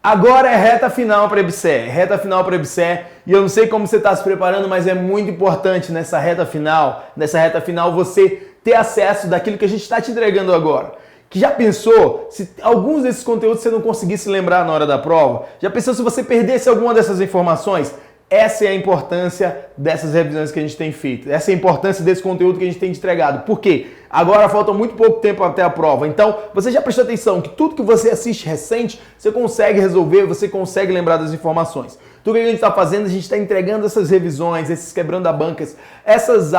Agora é reta final para a EBSER, e eu não sei como você está se preparando, mas é muito importante nessa reta final você ter acesso daquilo que a gente está te entregando agora. Que já pensou se alguns desses conteúdos você não conseguisse lembrar na hora da prova? Já pensou se você perdesse alguma dessas informações? Essa é a importância dessas revisões que a gente tem feito. Essa é a importância desse conteúdo que a gente tem entregado. Por quê? Agora falta muito pouco tempo até a prova. Então, você já prestou atenção que tudo que você assiste recente, você consegue resolver, você consegue lembrar das informações. Tudo que a gente está fazendo, a gente está entregando essas revisões, esses quebrando a banca, essas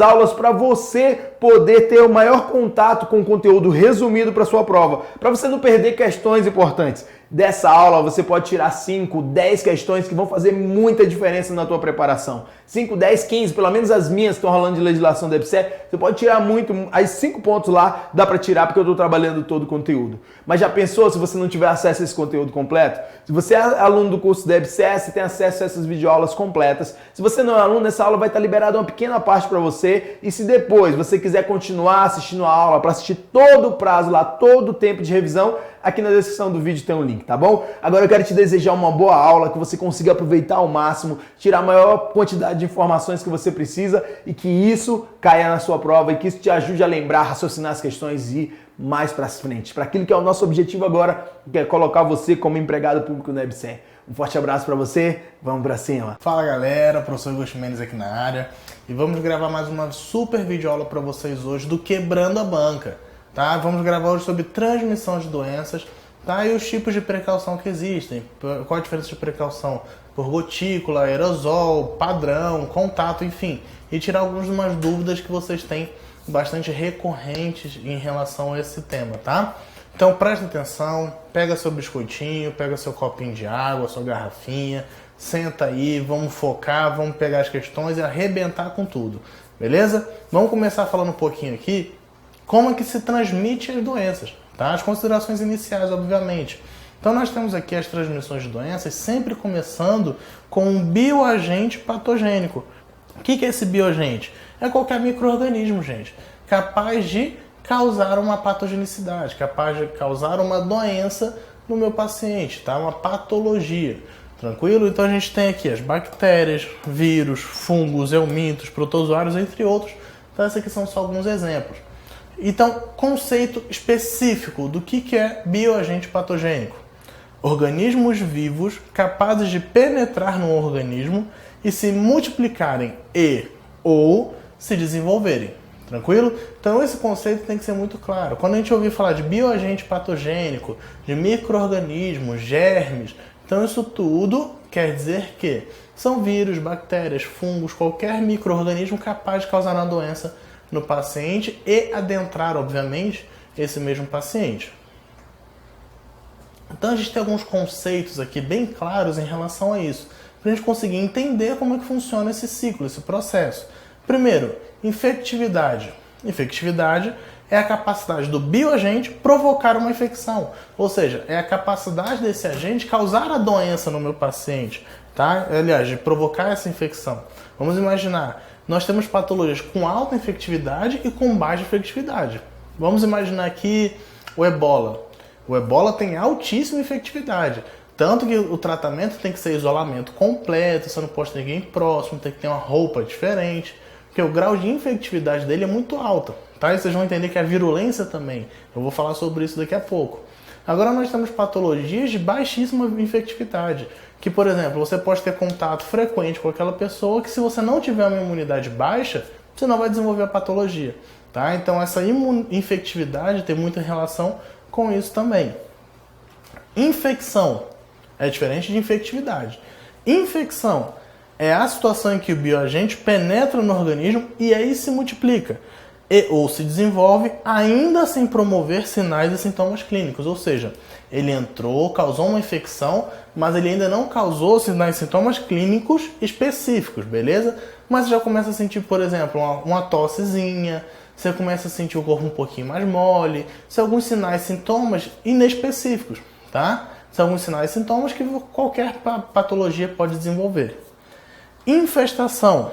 aulas para você poder ter o maior contato com o conteúdo resumido para sua prova, para você não perder questões importantes. Dessa aula você pode tirar 5, 10 questões que vão fazer muita diferença na tua preparação. 5, 10, 15, pelo menos as minhas que estão rolando de legislação da EBSER, você pode tirar muito, as 5 pontos lá dá para tirar porque eu estou trabalhando todo o conteúdo. Mas já pensou se você não tiver acesso a esse conteúdo completo? Se você é aluno do curso da EBSER, você tem acesso a essas videoaulas completas. Se você não é aluno, essa aula vai estar liberada uma pequena parte para você, e se depois você quiser continuar assistindo a aula para assistir todo o prazo lá, todo o tempo de revisão, aqui na descrição do vídeo tem um link, tá bom? Agora eu quero te desejar uma boa aula, que você consiga aproveitar ao máximo, tirar a maior quantidade de informações que você precisa e que isso caia na sua prova e que isso te ajude a lembrar, raciocinar as questões e ir mais para frente, para aquilo que é o nosso objetivo agora, que é colocar você como empregado público na EBSER. Um forte abraço para você, vamos para cima. Fala galera, professor Augusto Mendes aqui na área e vamos gravar mais uma super videoaula para vocês hoje do Quebrando a Banca. Tá? Vamos gravar hoje sobre transmissão de doenças, tá? E os tipos de precaução que existem. Qual a diferença de precaução por gotícula, aerosol, padrão, contato, enfim. E tirar algumas dúvidas que vocês têm bastante recorrentes em relação a esse tema, tá? Então presta atenção, pega seu biscoitinho, pega seu copinho de água, sua garrafinha, senta aí, vamos focar, vamos pegar as questões e arrebentar com tudo, beleza? Vamos começar falando um pouquinho aqui como é que se transmite as doenças, tá? As considerações iniciais, obviamente. Então nós temos aqui as transmissões de doenças sempre começando com um bioagente patogênico. O que é esse bioagente? É qualquer micro-organismo, gente, capaz de causar uma patogenicidade, capaz de causar uma doença no meu paciente, tá? Uma patologia, tranquilo? Então a gente tem aqui as bactérias, vírus, fungos, eumintos, protozoários, entre outros. Então esses aqui são só alguns exemplos. Então, conceito específico do que é bioagente patogênico. Organismos vivos capazes de penetrar no organismo e se multiplicarem ou se desenvolverem. Tranquilo? Então esse conceito tem que ser muito claro. Quando a gente ouvir falar de bioagente patogênico, de micro-organismos, germes, então isso tudo quer dizer que são vírus, bactérias, fungos, qualquer micro-organismo capaz de causar uma doença no paciente e adentrar, obviamente, esse mesmo paciente. Então a gente tem alguns conceitos aqui bem claros em relação a isso, para a gente conseguir entender como é que funciona esse ciclo, esse processo. Primeiro, infectividade. Infectividade é a capacidade do bioagente provocar uma infecção, ou seja, é a capacidade desse agente causar a doença no meu paciente, tá? Aliás, de provocar essa infecção. Vamos imaginar, nós temos patologias com alta infectividade e com baixa infectividade. Vamos imaginar aqui o ebola. O ebola tem altíssima infectividade, tanto que o tratamento tem que ser isolamento completo, você não pode ter ninguém próximo, tem que ter uma roupa diferente, porque o grau de infectividade dele é muito alto, tá? E vocês vão entender que a virulência também, eu vou falar sobre isso daqui a pouco. Agora nós temos patologias de baixíssima infectividade, que, por exemplo, você pode ter contato frequente com aquela pessoa que, se você não tiver uma imunidade baixa, você não vai desenvolver a patologia, tá? Então essa infectividade tem muita relação com isso também. Infecção é diferente de infectividade. Infecção é a situação em que o bioagente penetra no organismo e aí se multiplica ou se desenvolve ainda sem promover sinais e sintomas clínicos. Ou seja, ele entrou, causou uma infecção, mas ele ainda não causou sinais e sintomas clínicos específicos, beleza? Mas você já começa a sentir, por exemplo, uma tossezinha, você começa a sentir o corpo um pouquinho mais mole, são alguns sinais e sintomas inespecíficos, tá? São alguns sinais e sintomas que qualquer patologia pode desenvolver. Infestação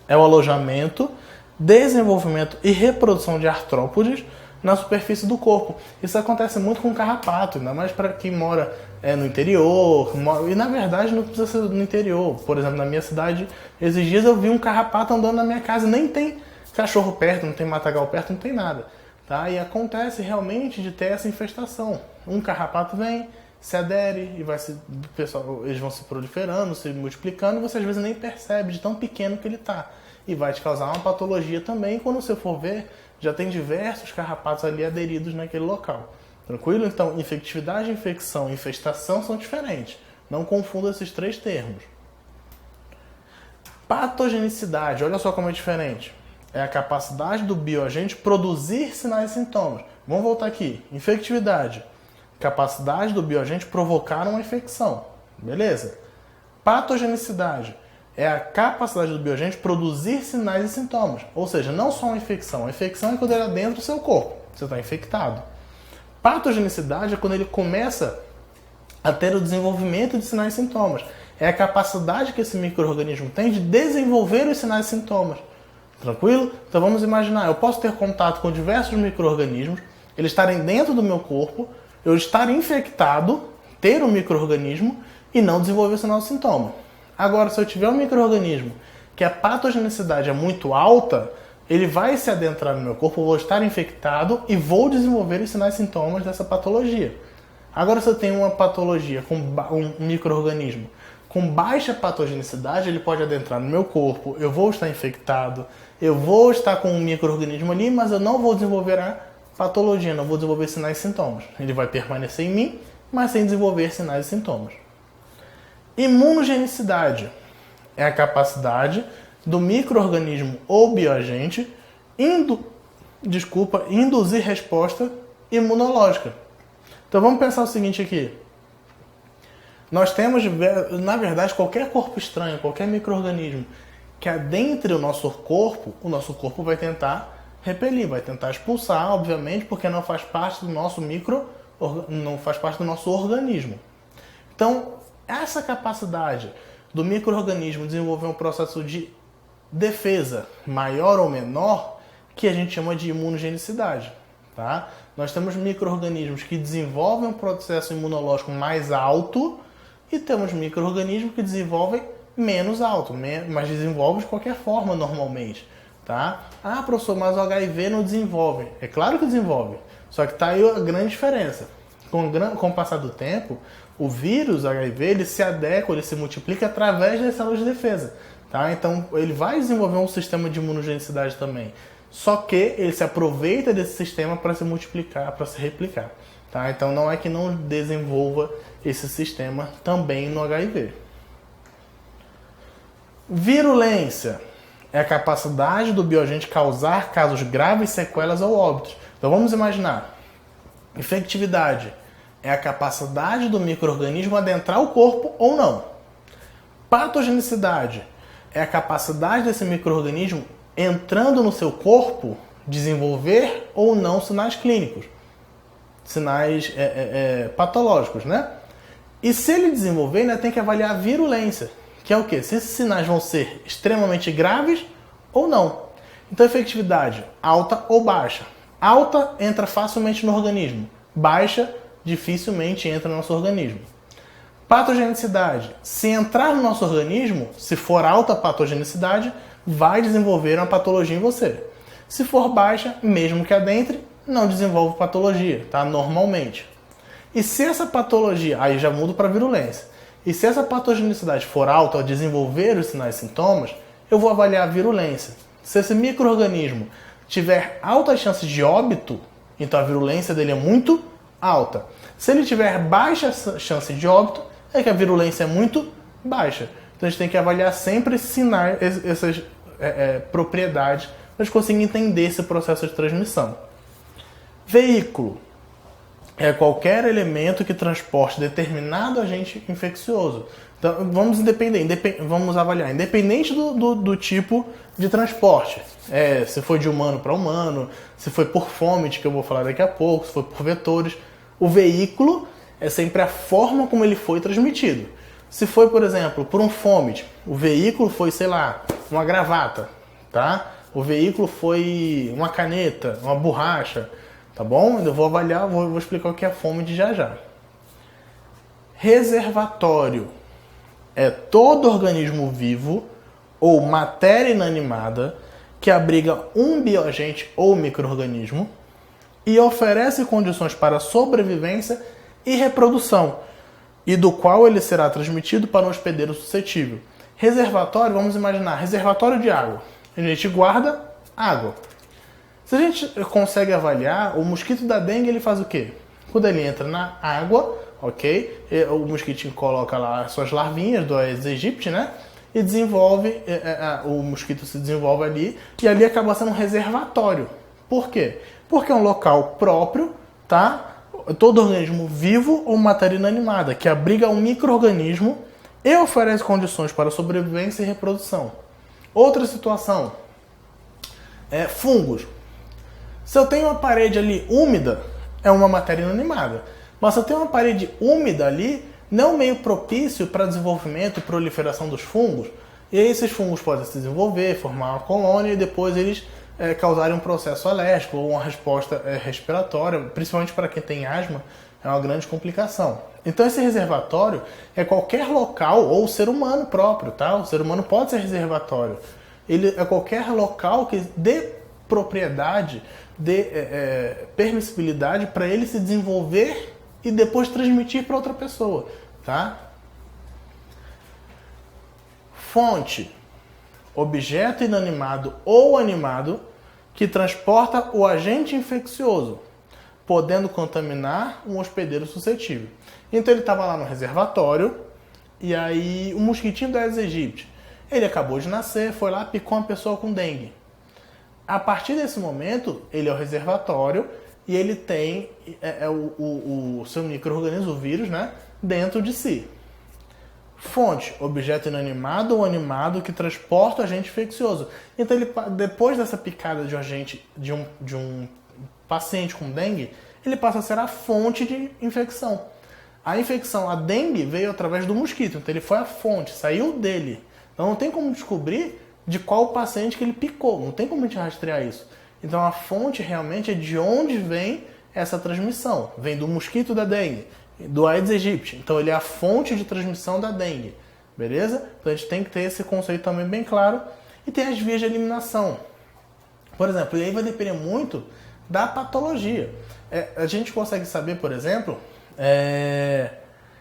é o alojamento, desenvolvimento e reprodução de artrópodes na superfície do corpo. Isso acontece muito com carrapato, ainda mais para quem mora no interior, e na verdade não precisa ser no interior. Por exemplo, na minha cidade, esses dias eu vi um carrapato andando na minha casa, nem tem cachorro perto, não tem matagal perto, não tem nada. Tá? E acontece realmente de ter essa infestação. Um carrapato vem, se adere e eles vão se proliferando, se multiplicando, e você às vezes nem percebe de tão pequeno que ele está. E vai te causar uma patologia também. Quando você for ver, já tem diversos carrapatos ali aderidos naquele local. Tranquilo? Então, infectividade, infecção e infestação são diferentes. Não confunda esses três termos. Patogenicidade, olha só como é diferente. É a capacidade do bioagente produzir sinais e sintomas. Vamos voltar aqui. Infectividade. Capacidade do bioagente provocar uma infecção. Beleza? Patogenicidade. É a capacidade do bioagente produzir sinais e sintomas. Ou seja, não só uma infecção. A infecção é quando ela é dentro do seu corpo. Você está infectado. Patogenicidade é quando ele começa a ter o desenvolvimento de sinais e sintomas. É a capacidade que esse micro-organismo tem de desenvolver os sinais e sintomas. Tranquilo? Então vamos imaginar, eu posso ter contato com diversos micro-organismos, eles estarem dentro do meu corpo, eu estar infectado, ter um micro-organismo e não desenvolver sinal e sintoma. Agora, se eu tiver um micro-organismo que a patogenicidade é muito alta, ele vai se adentrar no meu corpo, eu vou estar infectado e vou desenvolver os sinais e sintomas dessa patologia. Agora, se eu tenho uma patologia com um micro-organismo com baixa patogenicidade, ele pode adentrar no meu corpo, eu vou estar infectado, eu vou estar com um micro-organismo ali, mas eu não vou desenvolver a patologia, não vou desenvolver sinais e sintomas. Ele vai permanecer em mim, mas sem desenvolver sinais e sintomas. Imunogenicidade é a capacidade do micro-organismo ou bioagente induzir resposta imunológica. Então vamos pensar o seguinte aqui. Nós temos, na verdade, qualquer corpo estranho, qualquer micro-organismo que adentre o nosso corpo vai tentar repelir, vai tentar expulsar, obviamente, porque não faz parte do nosso não faz parte do nosso organismo. Então, essa capacidade do micro-organismo desenvolver um processo de defesa maior ou menor, que a gente chama de imunogenicidade. Tá? Nós temos micro-organismos que desenvolvem um processo imunológico mais alto e temos micro-organismos que desenvolvem menos alto, mas desenvolvem de qualquer forma normalmente. Tá? Ah, professor, mas o HIV não desenvolve. É claro que desenvolve, só que está aí a grande diferença. Com o passar do tempo, o vírus HIV ele se adequa, ele se multiplica através das células de defesa. Tá? Então ele vai desenvolver um sistema de imunogenicidade também. Só que ele se aproveita desse sistema para se multiplicar, para se replicar. Tá? Então não é que não desenvolva esse sistema também no HIV. Virulência é a capacidade do bioagente causar casos graves, sequelas ou óbitos. Então vamos imaginar. Infectividade é a capacidade do micro-organismo adentrar o corpo ou não. Patogenicidade é a capacidade desse micro-organismo entrando no seu corpo desenvolver ou não sinais clínicos. Sinais patológicos, né? E se ele desenvolver, ainda tem que avaliar a virulência, que é o quê? Se esses sinais vão ser extremamente graves ou não. Então, efetividade, alta ou baixa. Alta entra facilmente no organismo. Baixa, dificilmente entra no nosso organismo. Patogenicidade. Se entrar no nosso organismo, se for alta a patogenicidade, vai desenvolver uma patologia em você. Se for baixa, mesmo que adentre, não desenvolve patologia, tá? Normalmente. E se essa patologia, aí já muda para virulência. E se essa patogenicidade for alta ao desenvolver os sinais e sintomas, eu vou avaliar a virulência. Se esse micro-organismo tiver altas chances de óbito, então a virulência dele é muito alta. Se ele tiver baixa chance de óbito, é que a virulência é muito baixa. Então a gente tem que avaliar sempre sinais, essas propriedades, para a gente conseguir entender esse processo de transmissão. Veículo é qualquer elemento que transporte determinado agente infeccioso. Então vamos avaliar, independente do tipo de transporte. Se foi de humano para humano, se foi por fômite, que eu vou falar daqui a pouco, se foi por vetores. O veículo é sempre a forma como ele foi transmitido. Se foi, por exemplo, por um fômite, o veículo foi, sei lá, uma gravata, tá? O veículo foi uma caneta, uma borracha, tá bom? Eu vou avaliar, vou explicar o que é fômite já já. Reservatório é todo organismo vivo ou matéria inanimada que abriga um bioagente ou micro-organismo e oferece condições para sobrevivência e reprodução, e do qual ele será transmitido para um hospedeiro suscetível. Reservatório, vamos imaginar, reservatório de água. A gente guarda água. Se a gente consegue avaliar, o mosquito da dengue ele faz o quê? Quando ele entra na água, ok? O mosquitinho coloca lá as suas larvinhas do Aedes aegypti, né? E desenvolve, o mosquito se desenvolve ali e ali acaba sendo um reservatório. Por quê? Porque é um local próprio, tá? Todo organismo vivo ou matéria inanimada que abriga um micro-organismo e oferece condições para sobrevivência e reprodução. Outra situação é fungos. Se eu tenho uma parede ali úmida, é uma matéria inanimada. Mas se eu tenho uma parede úmida ali, não é um meio propício para desenvolvimento e proliferação dos fungos. E aí esses fungos podem se desenvolver, formar uma colônia e depois eles causarem um processo alérgico ou uma resposta respiratória, principalmente para quem tem asma, é uma grande complicação. Então esse reservatório é qualquer local, ou o ser humano próprio, tá? O ser humano pode ser reservatório. Ele é qualquer local que dê propriedade, dê permissibilidade para ele se desenvolver e depois transmitir para outra pessoa, tá? Fonte. Objeto inanimado ou animado que transporta o agente infeccioso, podendo contaminar um hospedeiro suscetível. Então ele estava lá no reservatório e aí o mosquitinho da Aedes aegypti, ele acabou de nascer, foi lá, picou uma pessoa com dengue. A partir desse momento, ele é o reservatório e ele tem o seu micro-organismo, o vírus, né, dentro de si. Fonte, objeto inanimado ou animado que transporta o agente infeccioso. Então, ele, depois dessa picada de um agente, de um paciente com dengue, ele passa a ser a fonte de infecção. A infecção, a dengue, veio através do mosquito. Então, ele foi a fonte, saiu dele. Então, não tem como descobrir de qual paciente que ele picou. Não tem como a gente rastrear isso. Então, a fonte realmente é de onde vem essa transmissão. Vem do mosquito da dengue, do Aedes aegypti. Então ele é a fonte de transmissão da dengue, beleza? Então a gente tem que ter esse conceito também bem claro. E tem as vias de eliminação. Por exemplo, e aí vai depender muito da patologia. A gente consegue saber, por exemplo,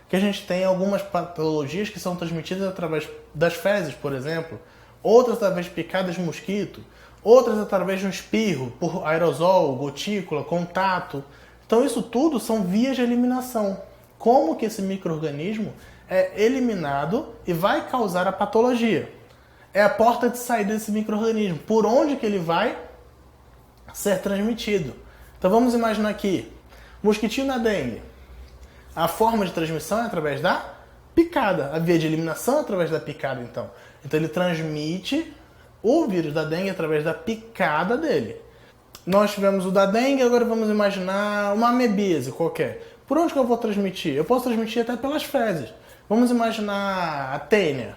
que a gente tem algumas patologias que são transmitidas através das fezes, por exemplo, outras através de picadas de mosquito, outras através de um espirro, por aerosol, gotícula, contato. Então isso tudo são vias de eliminação. Como que esse micro-organismo é eliminado e vai causar a patologia? É a porta de saída desse micro-organismo. Por onde que ele vai ser transmitido? Então vamos imaginar aqui, mosquitinho da dengue. A forma de transmissão é através da picada. A via de eliminação é através da picada, então. Então ele transmite o vírus da dengue através da picada dele. Nós tivemos o da dengue, agora vamos imaginar uma amebíase qualquer. Por onde que eu vou transmitir? Eu posso transmitir até pelas fezes. Vamos imaginar a tênia.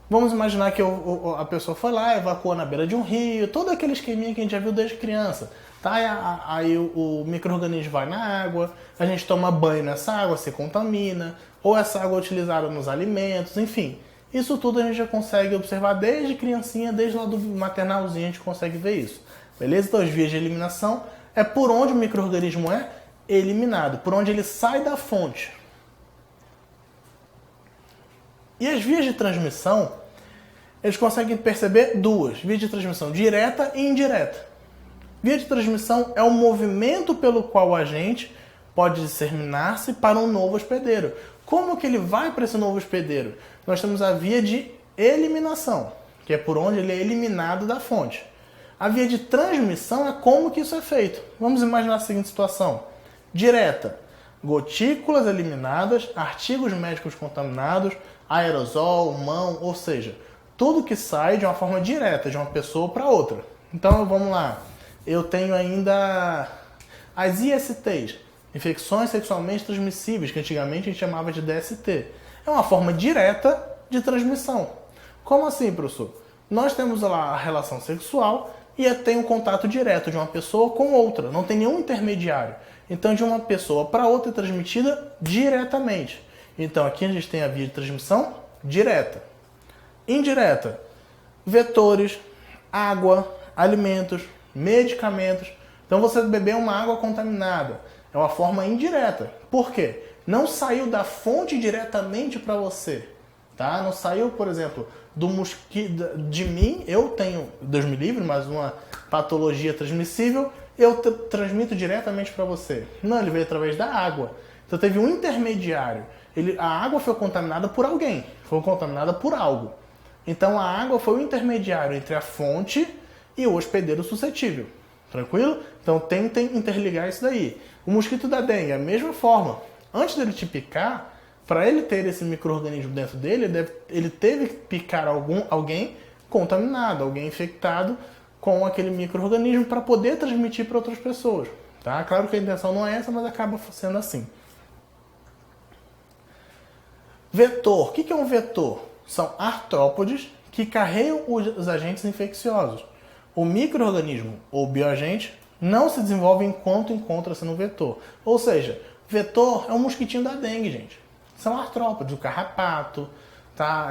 Vamos imaginar que a pessoa foi lá, evacuou na beira de um rio, todo aquele esqueminha que a gente já viu desde criança. Tá? Aí o micro-organismo vai na água, a gente toma banho nessa água, se contamina, ou essa água é utilizada nos alimentos, enfim. Isso tudo a gente já consegue observar desde criancinha, desde lá do maternalzinho a gente consegue ver isso. Beleza? Então as vias de eliminação é por onde o micro-organismo é eliminado, por onde ele sai da fonte. E as vias de transmissão, eles conseguem perceber duas. Vias de transmissão direta e indireta. Via de transmissão é o movimento pelo qual o agente pode disseminar-se para um novo hospedeiro. Como que ele vai para esse novo hospedeiro? Nós temos a via de eliminação, que é por onde ele é eliminado da fonte. A via de transmissão é como que isso é feito. Vamos imaginar a seguinte situação. Direta. Gotículas eliminadas, artigos médicos contaminados, aerosol, mão, ou seja, tudo que sai de uma forma direta, de uma pessoa para outra. Então, vamos lá. Eu tenho ainda as ISTs, infecções sexualmente transmissíveis, que antigamente a gente chamava de DST. É uma forma direta de transmissão. Como assim, professor? Nós temos lá a relação sexual, e tem um contato direto de uma pessoa com outra, não tem nenhum intermediário. Então, de uma pessoa para outra é transmitida diretamente. Então, aqui a gente tem a via de transmissão direta. Indireta, vetores, água, alimentos, medicamentos. Então, você beber uma água contaminada é uma forma indireta. Por quê? Não saiu da fonte diretamente para você. Tá? Não saiu, por exemplo, do mosquito de mim, eu tenho, Deus me livre, mas uma patologia transmissível, eu transmito diretamente para você. Não, ele veio através da água. Então teve um intermediário. A água foi contaminada por alguém, foi contaminada por algo. Então a água foi o intermediário entre a fonte e o hospedeiro suscetível. Tranquilo? Então tentem interligar isso daí. O mosquito da dengue, a mesma forma. Antes dele te picar, para ele ter esse micro-organismo dentro dele, ele teve que picar alguém contaminado, alguém infectado com aquele micro-organismo para poder transmitir para outras pessoas. Tá? Claro que a intenção não é essa, mas acaba sendo assim. Vetor. O que é um vetor? São artrópodes que carregam os agentes infecciosos. O micro-organismo ou bioagente não se desenvolve enquanto encontra-se no vetor. Ou seja, vetor é um mosquitinho da dengue, gente. São artrópodes, o carrapato, tá?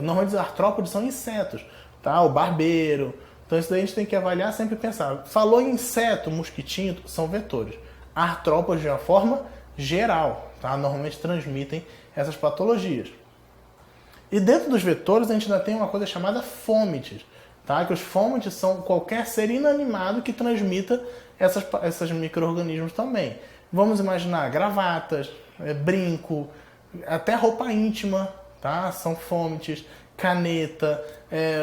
Normalmente os artrópodes são insetos, tá? O barbeiro. Então isso daí a gente tem que avaliar, sempre pensar. Falou em inseto, mosquitinho, são vetores. Artrópodes de uma forma geral, tá? Normalmente transmitem essas patologias. E dentro dos vetores a gente ainda tem uma coisa chamada fômites, tá? Que os fômites são qualquer ser inanimado que transmita esses micro-organismos também. Vamos imaginar gravatas, brinco, até roupa íntima, tá? São fômites, caneta,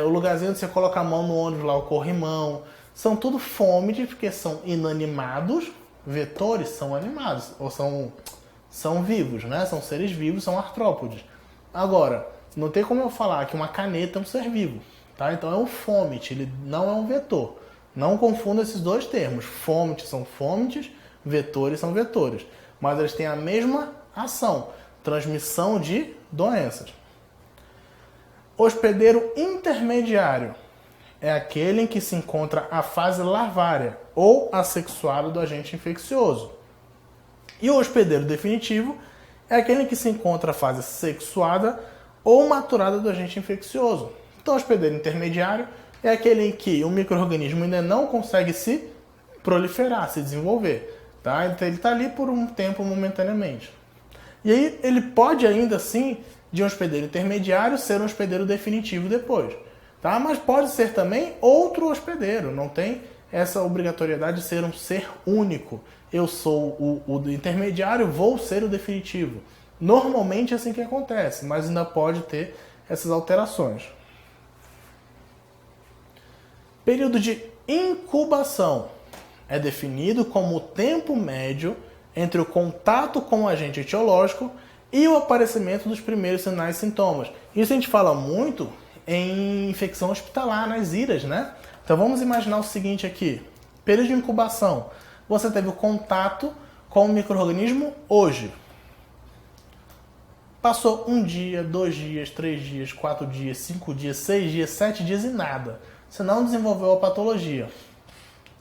o lugarzinho onde você coloca a mão no ônibus lá, o corrimão. São tudo fômites porque são inanimados, vetores são animados, ou são vivos, né? São seres vivos, são artrópodes. Agora, não tem como eu falar que uma caneta é um ser vivo, tá? Então é um fômite, ele não é um vetor. Não confunda esses dois termos. Fômites são fômites, vetores são vetores. Mas eles têm a mesma ação, transmissão de doenças. Hospedeiro intermediário é aquele em que se encontra a fase larvária ou assexuada do agente infeccioso. E o hospedeiro definitivo é aquele em que se encontra a fase sexuada ou maturada do agente infeccioso. Então, o hospedeiro intermediário é aquele em que o micro-organismo ainda não consegue se proliferar, se desenvolver. Tá? Então, ele está ali por um tempo momentaneamente. E aí ele pode ainda assim, de um hospedeiro intermediário, ser um hospedeiro definitivo depois. Tá? Mas pode ser também outro hospedeiro, não tem essa obrigatoriedade de ser um ser único. Eu sou o intermediário, vou ser o definitivo. Normalmente é assim que acontece, mas ainda pode ter essas alterações. Período de incubação é definido como o tempo médio entre o contato com o agente etiológico e o aparecimento dos primeiros sinais e sintomas. Isso a gente fala muito em infecção hospitalar, nas IRAs, né? Então vamos imaginar o seguinte aqui. Período de incubação. Você teve o contato com o micro-organismo hoje. Passou 1 dia, 2 dias, 3 dias, 4 dias, 5 dias, 6 dias, 7 dias e nada. Você não desenvolveu a patologia.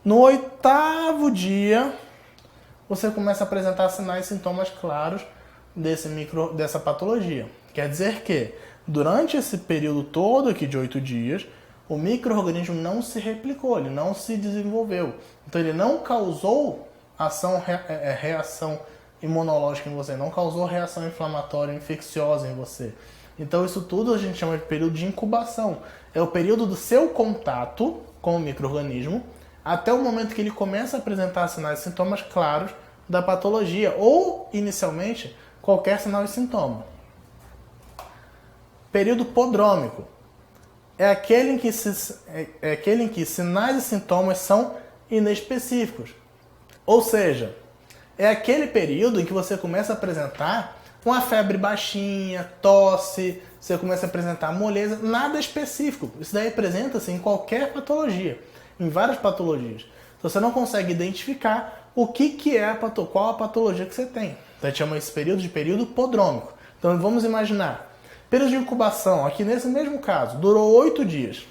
No 8º dia, você começa a apresentar sinais e sintomas claros dessa patologia. Quer dizer que, durante esse período todo aqui de 8 dias, o micro-organismo não se replicou, ele não se desenvolveu. Então ele não causou reação imunológica em você, não causou reação inflamatória infecciosa em você. Então isso tudo a gente chama de período de incubação. É o período do seu contato com o micro-organismo até o momento que ele começa a apresentar sinais e sintomas claros da patologia ou, inicialmente, qualquer sinal e sintoma. Período prodrômico é aquele em que sinais e sintomas são inespecíficos. Ou seja, é aquele período em que você começa a apresentar uma febre baixinha, tosse, você começa a apresentar moleza, nada específico. Isso daí apresenta-se em qualquer patologia, em várias patologias. Então você não consegue identificar o que é qual a patologia que você tem. Então a gente chama esse período de período prodrômico. Então vamos imaginar, período de incubação, aqui nesse mesmo caso, durou 8 dias.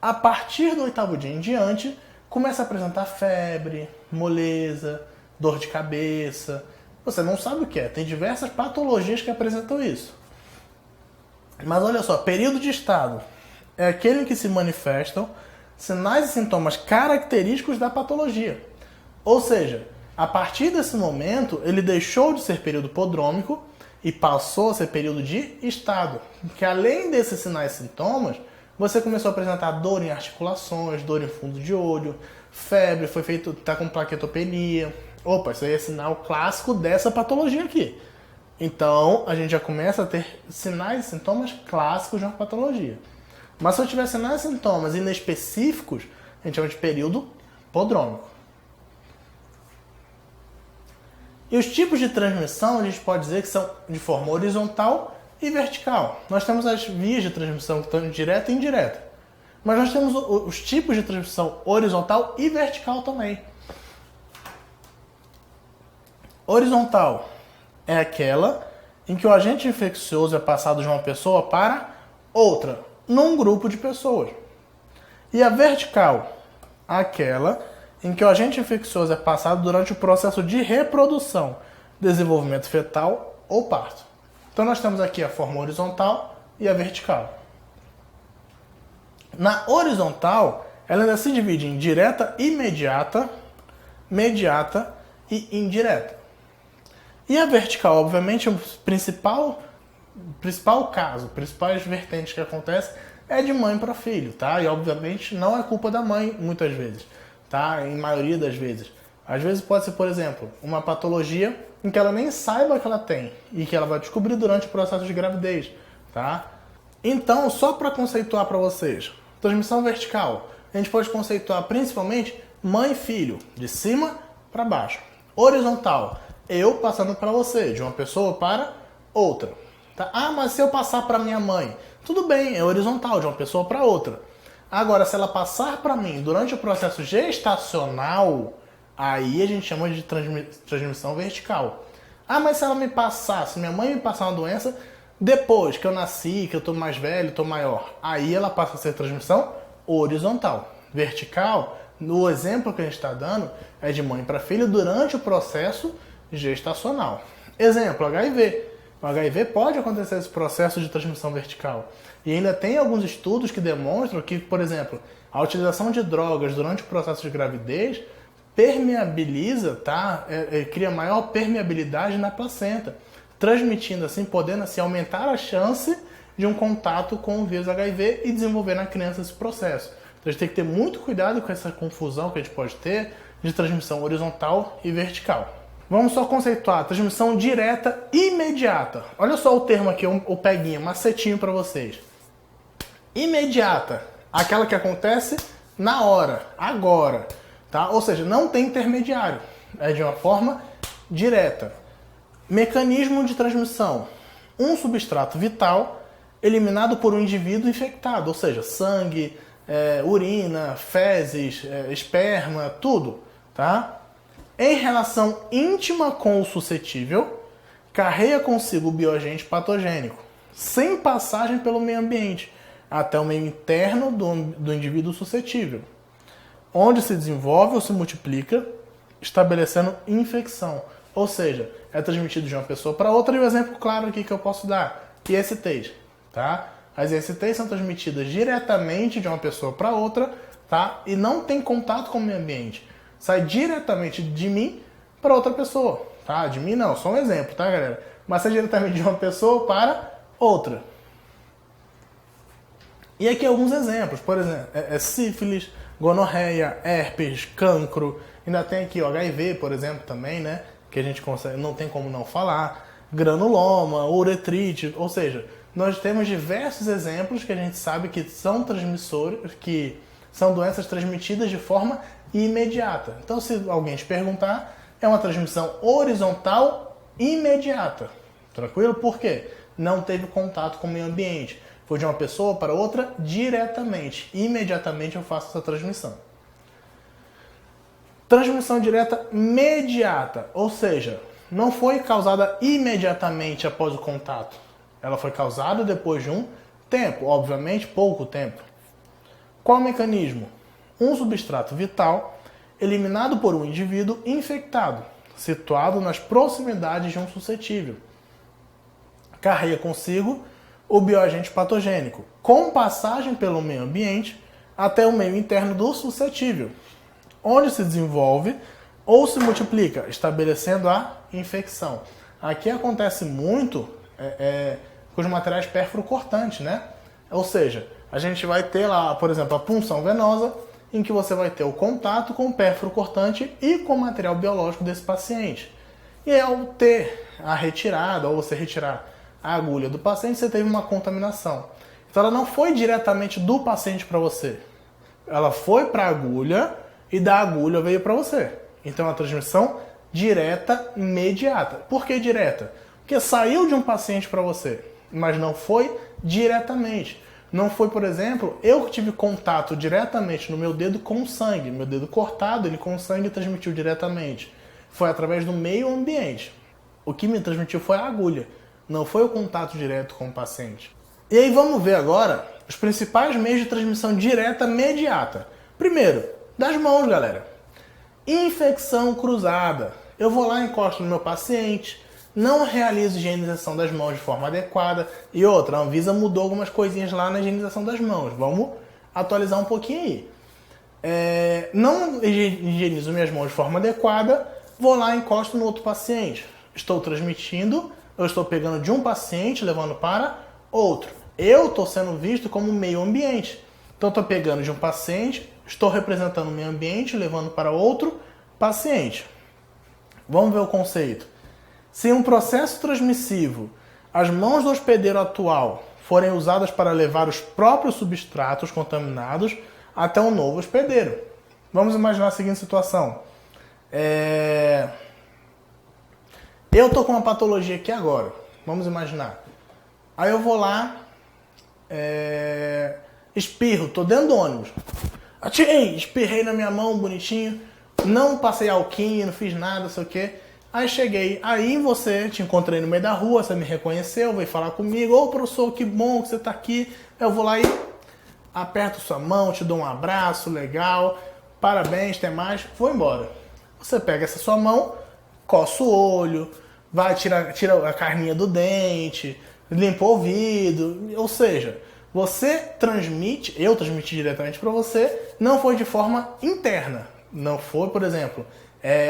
A partir do 8º dia em diante, começa a apresentar febre, moleza, dor de cabeça. Você não sabe o que é. Tem diversas patologias que apresentam isso. Mas olha só, período de estado é aquele em que se manifestam sinais e sintomas característicos da patologia. Ou seja, a partir desse momento, ele deixou de ser período prodrômico e passou a ser período de estado. Que além desses sinais e sintomas, você começou a apresentar dor em articulações, dor em fundo de olho, febre, tá com plaquetopenia. Opa, isso aí é sinal clássico dessa patologia aqui. Então, a gente já começa a ter sinais e sintomas clássicos de uma patologia. Mas se eu tiver sinais e sintomas inespecíficos, a gente chama de período prodrômico. E os tipos de transmissão, a gente pode dizer que são de forma horizontal e vertical. Nós temos as vias de transmissão que estão direta e indireta. Mas nós temos os tipos de transmissão horizontal e vertical também. Horizontal é aquela em que o agente infeccioso é passado de uma pessoa para outra, num grupo de pessoas. E a vertical, aquela em que o agente infeccioso é passado durante o processo de reprodução, desenvolvimento fetal ou parto. Então nós temos aqui a forma horizontal e a vertical. Na horizontal, ela ainda se divide em direta imediata, mediata e indireta. E a vertical, obviamente, o principal caso, principais vertentes que acontecem é de mãe para filho, tá? E obviamente não é culpa da mãe, muitas vezes, tá? Em maioria das vezes. Às vezes pode ser, por exemplo, uma patologia em que ela nem saiba que ela tem e que ela vai descobrir durante o processo de gravidez, tá? Então, só para conceituar para vocês, transmissão vertical, a gente pode conceituar principalmente mãe e filho, de cima para baixo. Horizontal, eu passando para você, de uma pessoa para outra. Tá? Ah, mas se eu passar para minha mãe, tudo bem, é horizontal, de uma pessoa para outra. Agora, se ela passar para mim durante o processo gestacional, aí a gente chama de transmissão vertical. Ah, mas se ela me passar, se minha mãe me passar uma doença, depois que eu nasci, que eu estou mais velho, estou maior, aí ela passa a ser transmissão horizontal. Vertical, no exemplo que a gente está dando, é de mãe para filho durante o processo gestacional. Exemplo, HIV. O HIV pode acontecer esse processo de transmissão vertical. E ainda tem alguns estudos que demonstram que, por exemplo, a utilização de drogas durante o processo de gravidez permeabiliza, tá? Cria maior permeabilidade na placenta, transmitindo assim, podendo assim, aumentar a chance de um contato com o vírus HIV e desenvolver na criança esse processo. Então a gente tem que ter muito cuidado com essa confusão que a gente pode ter de transmissão horizontal e vertical. Vamos só conceituar transmissão direta imediata. Olha só o termo aqui, o peguinho, macetinho para vocês. Imediata, aquela que acontece na hora, agora, tá? Ou seja, não tem intermediário, é de uma forma direta. Mecanismo de transmissão: um substrato vital eliminado por um indivíduo infectado, ou seja, sangue, urina, fezes, esperma, tudo, tá? Em relação íntima com o suscetível, carrega consigo o bioagente patogênico, sem passagem pelo meio ambiente, até o meio interno do indivíduo suscetível, onde se desenvolve ou se multiplica, estabelecendo infecção. Ou seja, é transmitido de uma pessoa para outra, e o exemplo claro aqui que eu posso dar, ISTs, tá? As ISTs são transmitidas diretamente de uma pessoa para outra, tá? E não tem contato com o meio ambiente. Sai diretamente de mim para outra pessoa, tá? De mim não, só um exemplo, tá, galera? Mas sai diretamente de uma pessoa para outra. E aqui alguns exemplos, por exemplo, sífilis, gonorreia, herpes, cancro, ainda tem aqui o HIV, por exemplo, também, né? Que a gente consegue, não tem como não falar, granuloma, uretrite, ou seja, nós temos diversos exemplos que a gente sabe que são transmissores, que são doenças transmitidas de forma imediata. Então, se alguém te perguntar, é uma transmissão horizontal imediata. Tranquilo? Por quê? Não teve contato com o meio ambiente. Foi de uma pessoa para outra diretamente. Imediatamente eu faço essa transmissão. Transmissão direta mediata, ou seja, não foi causada imediatamente após o contato. Ela foi causada depois de um tempo, obviamente pouco tempo. Qual o mecanismo? Um substrato vital eliminado por um indivíduo infectado, situado nas proximidades de um suscetível. Carrega consigo o bioagente patogênico, com passagem pelo meio ambiente até o meio interno do suscetível, onde se desenvolve ou se multiplica, estabelecendo a infecção. Aqui acontece muito com os materiais perfuro-cortantes, né? Ou seja, a gente vai ter lá, por exemplo, a punção venosa, em que você vai ter o contato com o pérfuro cortante e com o material biológico desse paciente. E ao ter a retirada, ou você retirar a agulha do paciente, você teve uma contaminação. Então ela não foi diretamente do paciente para você. Ela foi para a agulha e da agulha veio para você. Então é uma transmissão direta, imediata. Por que direta? Porque saiu de um paciente para você, mas não foi diretamente. Não foi, por exemplo, eu que tive contato diretamente no meu dedo com sangue. Meu dedo cortado, ele com sangue transmitiu diretamente. Foi através do meio ambiente. O que me transmitiu foi a agulha. Não foi o contato direto com o paciente. E aí vamos ver agora os principais meios de transmissão direta imediata. Primeiro, das mãos, galera. Infecção cruzada. Eu vou lá, encosto no meu paciente, não realizo higienização das mãos de forma adequada. E outra, a Anvisa mudou algumas coisinhas lá na higienização das mãos. Vamos atualizar um pouquinho aí. Não higienizo minhas mãos de forma adequada, vou lá e encosto no outro paciente. Estou transmitindo, eu estou pegando de um paciente, levando para outro. Eu estou sendo visto como meio ambiente. Então estou pegando de um paciente, estou representando o meio ambiente, levando para outro paciente. Vamos ver o conceito. Se em um processo transmissivo as mãos do hospedeiro atual forem usadas para levar os próprios substratos contaminados até um novo hospedeiro. Vamos imaginar a seguinte situação. Eu estou com uma patologia aqui agora. Vamos imaginar. Aí eu vou lá, espirro, estou dentro do ônibus. Atirei, espirrei na minha mão, bonitinho. Não passei alquinho, não fiz nada, não sei o quê. Aí cheguei, aí te encontrei no meio da rua, você me reconheceu, veio falar comigo. Ô professor, que bom que você está aqui. Eu vou lá e aperto sua mão, te dou um abraço, legal. Parabéns, até mais. Vou embora. Você pega essa sua mão, coça o olho, vai tira a carninha do dente, limpa o ouvido. Ou seja, você transmite, eu transmiti diretamente para você, não foi de forma interna. Não foi, por exemplo,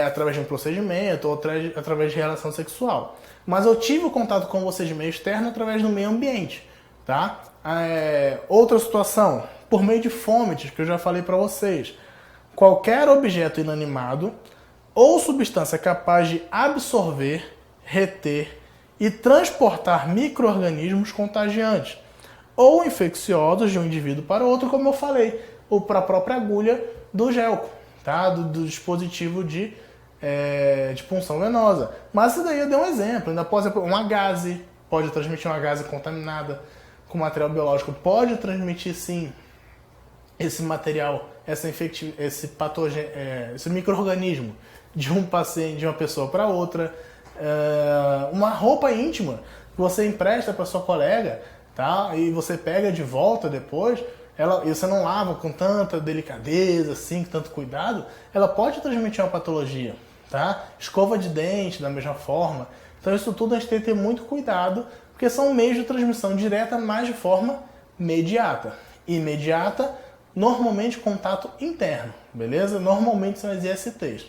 através de um procedimento ou através de relação sexual. Mas eu tive o contato com você de meio externo através do meio ambiente. Tá? Outra situação, por meio de fomites, que eu já falei para vocês. Qualquer objeto inanimado ou substância capaz de absorver, reter e transportar micro-organismos contagiantes ou infecciosos de um indivíduo para outro, como eu falei, ou para a própria agulha do gelco, tá? do dispositivo de punção venosa. Mas isso daí eu dei um exemplo. Ainda pode ser uma gaze, pode transmitir uma gaze contaminada com material biológico, pode transmitir sim esse material, esse patogênio, esse micro-organismo de um paciente, de uma pessoa para outra. Uma roupa íntima que você empresta para sua colega, tá? E você pega de volta depois, e você não lava com tanta delicadeza, assim, com tanto cuidado, ela pode transmitir uma patologia, tá? Escova de dente, da mesma forma. Então isso tudo a gente tem que ter muito cuidado, porque são meios de transmissão direta, mas de forma imediata. Imediata, normalmente contato interno, beleza? Normalmente são as ISTs.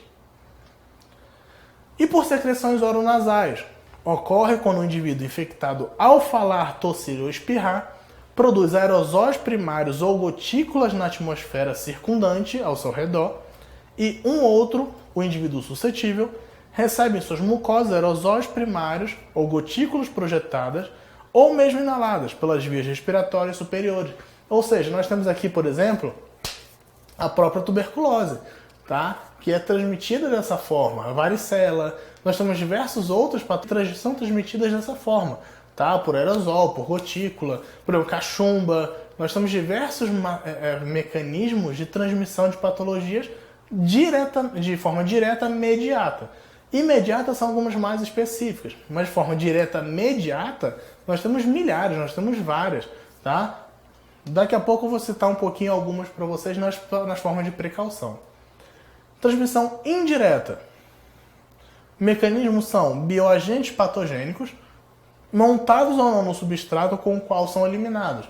E por secreções oronasais, ocorre quando o indivíduo infectado, ao falar, tossir ou espirrar, produz aerosóis primários ou gotículas na atmosfera circundante ao seu redor, e o indivíduo suscetível, recebe em suas mucosas aerosóis primários ou gotículas projetadas ou mesmo inaladas pelas vias respiratórias superiores. Ou seja, nós temos aqui, por exemplo, a própria tuberculose, tá? Que é transmitida dessa forma, a varicela. Nós temos diversos outros patologias que são transmitidas dessa forma, tá? Por aerosol, por gotícula, por exemplo, cachumba. Nós temos diversos mecanismos de transmissão de patologias de forma direta, imediata. Imediata são algumas mais específicas, mas de forma direta, imediata, nós temos milhares, nós temos várias, tá? Daqui a pouco eu vou citar um pouquinho algumas para vocês nas formas de precaução. Transmissão indireta. Mecanismos são bioagentes patogênicos, montados ou não no substrato com o qual são eliminados.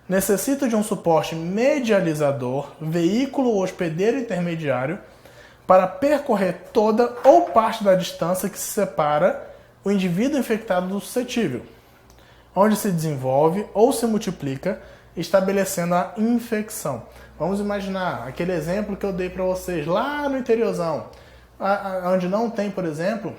Necessita de um suporte medializador, veículo ou hospedeiro intermediário para percorrer toda ou parte da distância que se separa o indivíduo infectado do suscetível, onde se desenvolve ou se multiplica, estabelecendo a infecção. Vamos imaginar aquele exemplo que eu dei para vocês lá no interiorzão, onde não tem, por exemplo,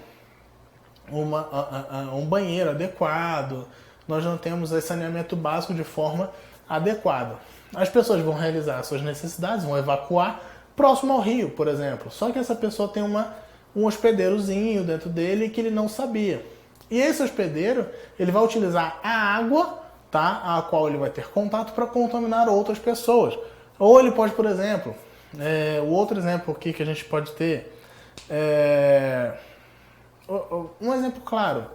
um banheiro adequado, nós não temos esse saneamento básico de forma adequada. As pessoas vão realizar suas necessidades, vão evacuar próximo ao rio, por exemplo. Só que essa pessoa tem um hospedeirozinho dentro dele que ele não sabia. E esse hospedeiro, ele vai utilizar a água, tá, a qual ele vai ter contato para contaminar outras pessoas. Ou ele pode, por exemplo, o outro exemplo aqui que a gente pode ter, um exemplo claro,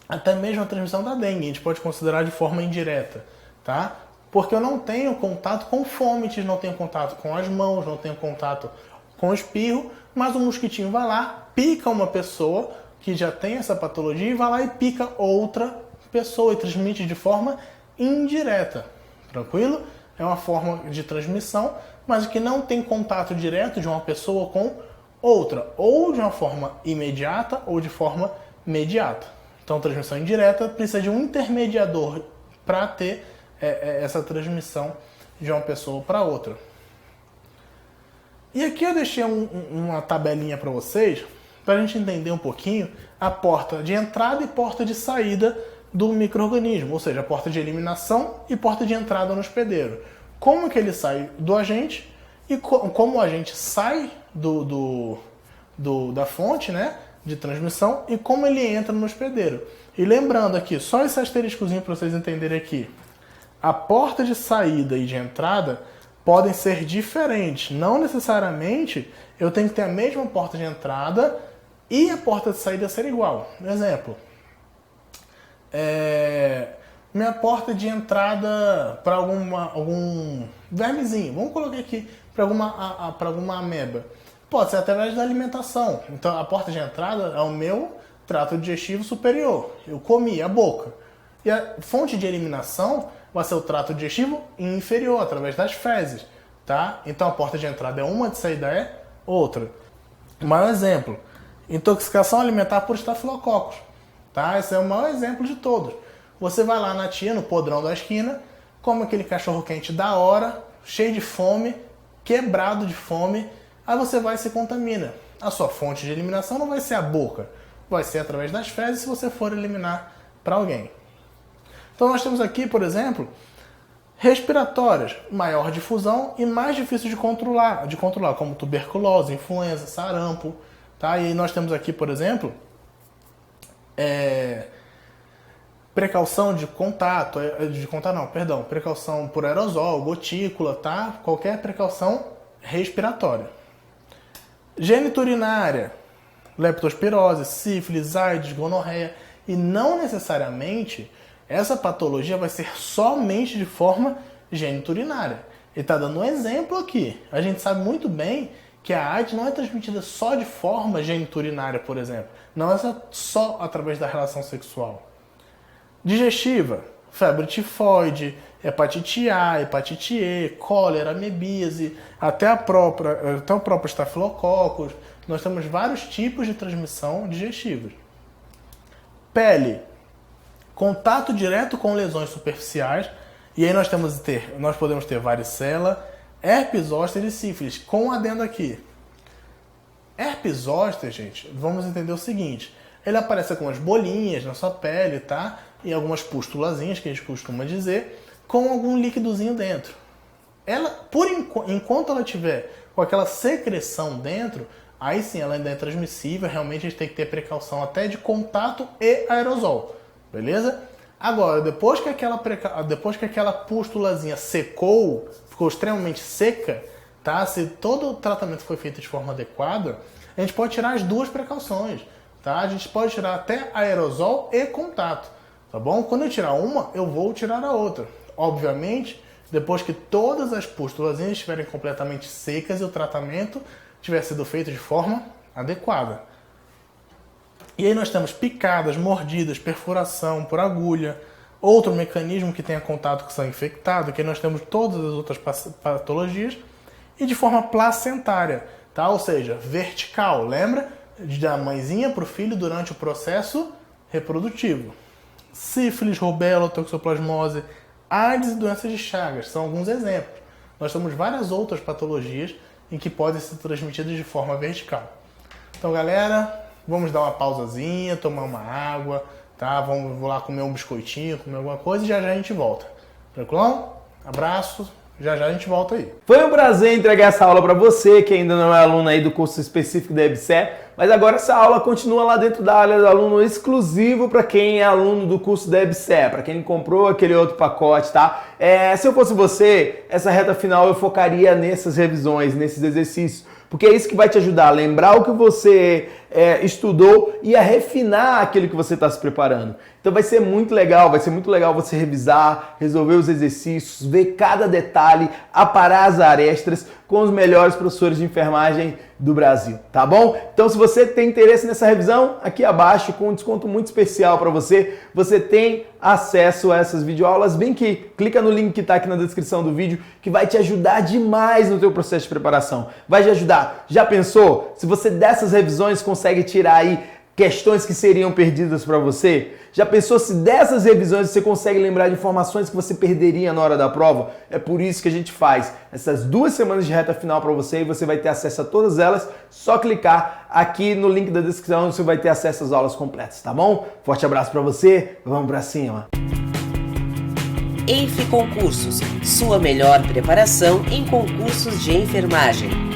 até mesmo a transmissão da dengue, a gente pode considerar de forma indireta, tá? Porque eu não tenho contato com fomites, não tenho contato com as mãos, não tenho contato com o espirro, mas o mosquitinho vai lá, pica uma pessoa que já tem essa patologia e vai lá e pica outra pessoa e transmite de forma indireta, tranquilo? É uma forma de transmissão, mas que não tem contato direto de uma pessoa com outra, ou de uma forma imediata ou de forma mediata. Então, transmissão indireta precisa de um intermediador para ter essa transmissão de uma pessoa para outra. E aqui eu deixei uma tabelinha para vocês, para a gente entender um pouquinho a porta de entrada e porta de saída do micro-organismo, ou seja, a porta de eliminação e porta de entrada no hospedeiro. Como que ele sai do agente e como o agente sai da fonte, né, de transmissão, e como ele entra no hospedeiro. E lembrando aqui, só esse asteriscozinho para vocês entenderem aqui, a porta de saída e de entrada podem ser diferentes. Não necessariamente eu tenho que ter a mesma porta de entrada e a porta de saída ser igual. Um exemplo, minha porta de entrada para algum vermezinho, vamos colocar aqui para alguma ameba, pode ser através da alimentação. Então a porta de entrada é o meu trato digestivo superior, eu comi a boca. E a fonte de eliminação vai ser o trato digestivo inferior, através das fezes, tá? Então a porta de entrada é uma, de saída é outra. Maior exemplo, intoxicação alimentar por estafilococcus, tá? Esse é o maior exemplo de todos. Você vai lá na tia, no podrão da esquina, come aquele cachorro quente da hora, cheio de fome, quebrado de fome, aí você vai e se contamina. A sua fonte de eliminação não vai ser a boca, vai ser através das fezes se você for eliminar para alguém. Então nós temos aqui, por exemplo, respiratórias, maior difusão e mais difícil de controlar, como tuberculose, influenza, sarampo, tá? E nós temos aqui, por exemplo, precaução de contato, precaução por aerosol, gotícula, tá? Qualquer precaução respiratória. Geniturinária, leptospirose, sífilis, AIDS, gonorreia, e não necessariamente essa patologia vai ser somente de forma geniturinária. Ele está dando um exemplo aqui. A gente sabe muito bem que a AIDS não é transmitida só de forma geniturinária, por exemplo. Não é só através da relação sexual. Digestiva, febre tifoide, hepatite A, hepatite E, cólera, amebíase, até o próprio estafilococcus. Nós temos vários tipos de transmissão digestivas. Pele, contato direto com lesões superficiais, e aí nós podemos ter varicela, herpes zoster e sífilis, com um adendo aqui. Herpes zoster, gente, vamos entender o seguinte, ele aparece com as bolinhas na sua pele, tá? E algumas pustulazinhas, que a gente costuma dizer, com algum líquidozinho dentro. Enquanto ela tiver com aquela secreção dentro, aí sim ela ainda é transmissível, realmente a gente tem que ter precaução até de contato e aerosol. Beleza? Agora, depois que aquela pustulazinha secou, ficou extremamente seca, tá? Se todo o tratamento foi feito de forma adequada, a gente pode tirar as duas precauções, tá? A gente pode tirar até aerosol e contato, tá bom? Quando eu tirar uma, eu vou tirar a outra. Obviamente, depois que todas as pústulas estiverem completamente secas e o tratamento tiver sido feito de forma adequada. E aí nós temos picadas, mordidas, perfuração por agulha, outro mecanismo que tenha contato com sangue infectado, que aí nós temos todas as outras patologias, e de forma placentária, tá? Ou seja, vertical, lembra? Da mãezinha para o filho durante o processo reprodutivo. Sífilis, rubéola, toxoplasmose, AIDS e doenças de Chagas são alguns exemplos. Nós temos várias outras patologias em que podem ser transmitidas de forma vertical. Então, galera, vamos dar uma pausazinha, tomar uma água, tá? Vou lá comer um biscoitinho, comer alguma coisa e já a gente volta. Tranquilão? Abraço, já a gente volta aí. Foi um prazer entregar essa aula para você que ainda não é aluno aí do curso específico da EBSER, mas agora essa aula continua lá dentro da área do aluno exclusivo para quem é aluno do curso da EBSER, para quem comprou aquele outro pacote, tá? Se eu fosse você, essa reta final eu focaria nessas revisões, nesses exercícios, porque é isso que vai te ajudar a lembrar o que você estudou e a refinar aquilo que você está se preparando. Então vai ser muito legal você revisar, resolver os exercícios, ver cada detalhe, aparar as arestas com os melhores professores de enfermagem do Brasil, tá bom? Então se você tem interesse nessa revisão, aqui abaixo com um desconto muito especial para você, você tem acesso a essas videoaulas, bem que clica no link que está aqui na descrição do vídeo, que vai te ajudar demais no teu processo de preparação. Vai te ajudar. Já pensou? Se você dessas revisões consegue tirar aí questões que seriam perdidas para você? Já pensou se dessas revisões você consegue lembrar de informações que você perderia na hora da prova? É por isso que a gente faz essas 2 semanas de reta final para você e você vai ter acesso a todas elas. Só clicar aqui no link da descrição, você vai ter acesso às aulas completas, tá bom? Forte abraço para você, vamos para cima! ENF Concursos, sua melhor preparação em concursos de enfermagem.